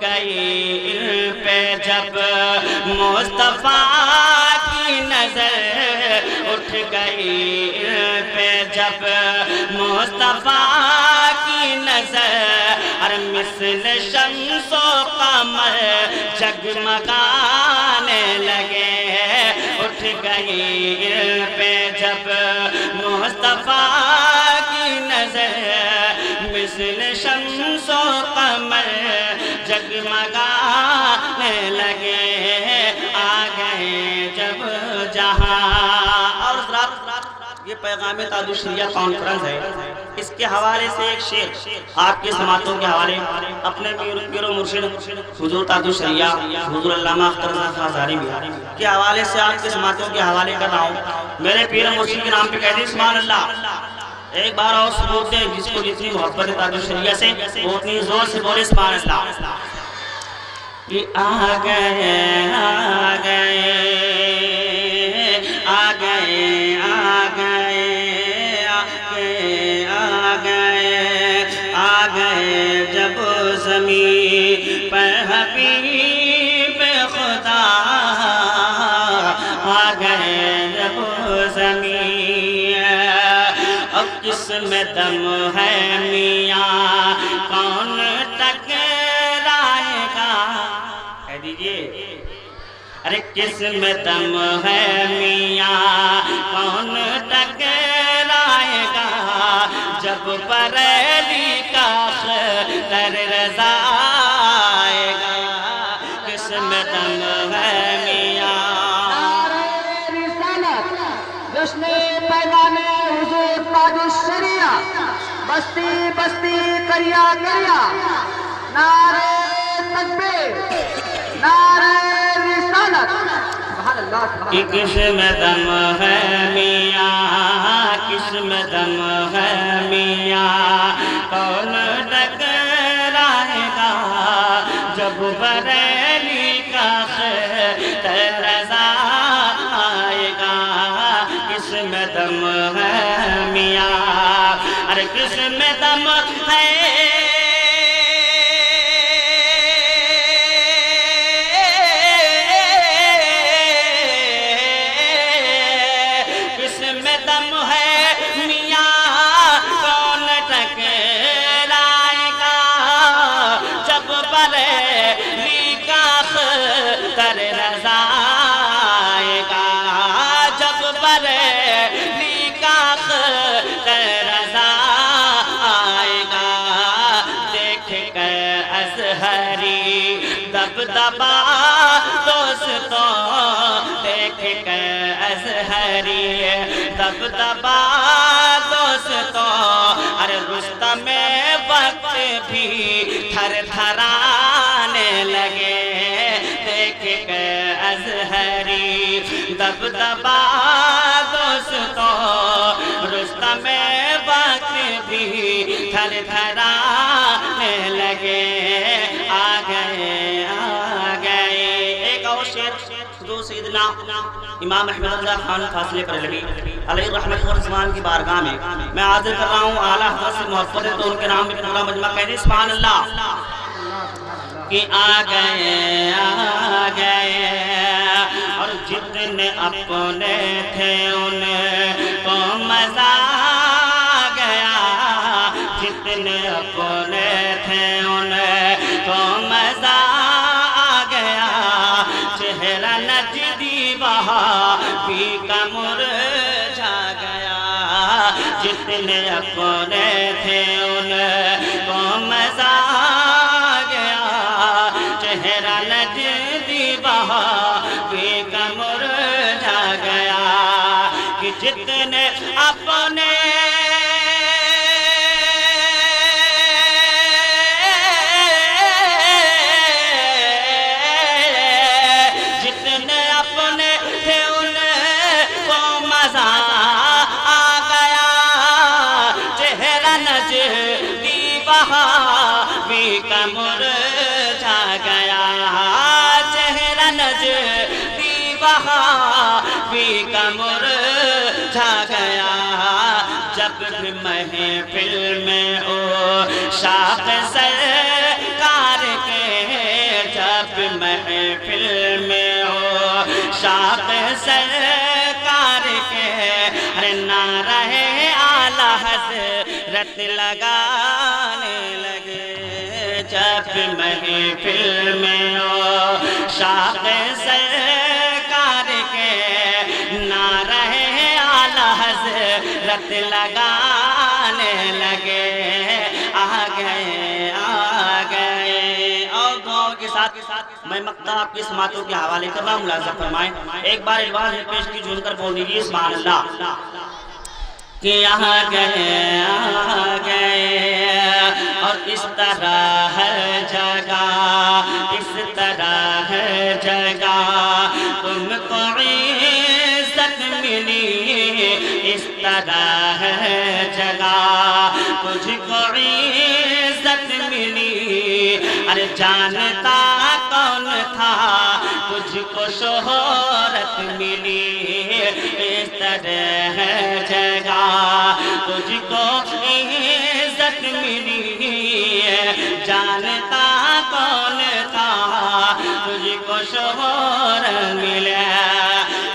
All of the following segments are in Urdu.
گئی ان پہ جب مصطفیٰ کی نظر، اٹھ گئی ان پہ جب مصطفیٰ کی نظر، اور مثل شمس و قمر جگمگانے لگے، اٹھ گئی ان پہ جب مصطفیٰ کی نظر، مثل شمس و قمر جگمگانے لگے، آ گئے جب جہاں۔ اور اس رات یہ پیغام تاج الشریعہ کانفرنس ہے، اس کے حوالے سے ایک شعر آپ کے سماعتوں کے حوالے اپنے پیر و مرشد حضور تاج الشریعہ حضور علامہ اختر رضا خان ہزاری کے حوالے سے آپ کے سماعتوں کے حوالے کر رہا ہوں۔ میرے پیر و مرشد کے نام پہ کہہ دیں سبحان اللہ۔ ایک بار اور ثبوت دیں، جس کو جتنی محبت ہے تاج الشریعہ سے وہ اتنی زور سے بولے سبحان اللہ۔ کہ آ گئے آ گئے آ گئے آ گئے آ گئے آ گئے جب زمین پر حبیب خدا، آ گئے جب زمین۔ اب کس میں دم ہے میاں کون ٹکرائے گا، کہہ دیجئے ارے کس میں دم ہے میاں کون ٹکرائے گا، جب بریلی کا خطر رضا آئے گا، کس میں دم ہے میاں۔ نعرہ رسالت، جشن پیغام حضور تاج الشریعہ، بستی بستی کریا کریا، نعرہ تکبیر، نعرہ رسالت، سبحان اللہ۔ کہ کس میں دم ہے میاں، کس میں دم ہے میاں کون ٹکرائے گا، جب بریلی کا خطر رضا آئے گا، کس میں دم ہے میاں، ارے کس میں دم ہے دبدبا دوستوں، دیکھ کر ازہری دبدبا دوستوں، ارے رستم وقت بھی تھر تھرانے لگے، دیکھ کر ازہری دبدبا دوستوں، رستم وقت بھی تھر تھرانے لگے، آ گئے آ گئے۔ ایک اور شعر حضور سیدنا امام احمد رضا خان فاصلے پر لگی علیہ رحمت و رضوان کی بارگاہ میں میں حاضر کر رہا ہوں، اعلیٰ حضرت سے محبت ہے تو ان کے نام میں پورا مجمع کہہ دیں سبحان اللہ۔ کہ آ گئے آ گئے، اور جتنے اپنے تھے ان کو مزہ آ گیا، جتنے اپنے تھے ان کو مزہ آ گیا، چہرہ نجدی وہابی کا مرجھا گیا، جتنے اپنے تھے ان کو مزہ آ گیا، چہرہ نجدی وہابی کا مرجھا گیا، کہ جتنے اپنے کا مرجھا گیا، چہرہ نجدی وہابی کا مرجھا گیا، جب بھی محفل میں او شاخ سرکار کے سرکار کے ارے نعرہ اعلی حضرت لگانے لگے جب محفل میں شاق سرکار کے نعرہ اعلی حضرت لگانے لگے آ گئے اور دعاؤں کے ساتھ میں مقطع آپ کی سماعتوں کے حوالے کر رہا ہوں، ملاحظہ فرمائیں۔ ایک بار الواز میں پیش کی جھوم کر بول دیجیے سبحان اللہ کہ آ گئے اور اس طرح ہر جگہ اس طرح ہر جگہ تم کو عزت ملی اس طرح ہر جگہ تجھ کو عزت ملی ارے جانتا کون تھا تجھ کو شہرت ملی اس طرح ہر جگہ تجھ کو عزت ملی جانتا کون تھا تجھ کو شہرت ملا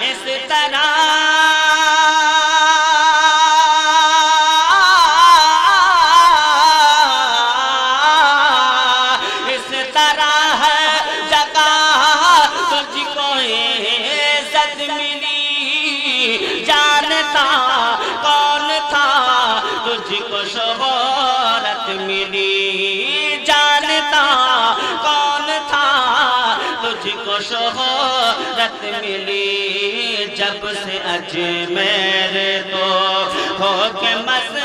اس طرح تجھ کو شہرت ملی جانتا کون تھا تجھ کو شہرت ملی جب سے اجمیر تو ہو کے مست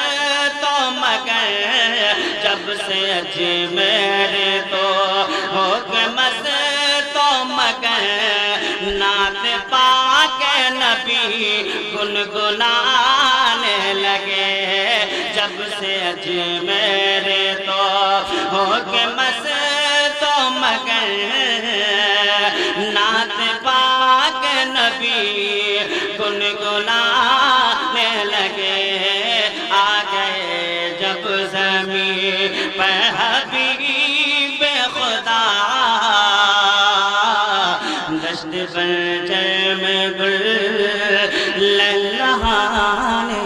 و مگر جب سے اجمیر تو ہو کے مست و مگر نعت پاک نبی گنگنانے لگے جب سے اجمیر تو ہو کے مست و مگر نعت پاک نبی گنگنانے لگے آ گئے جب زمین پر حبیب خدا دشت بنجر میں گل لہرانے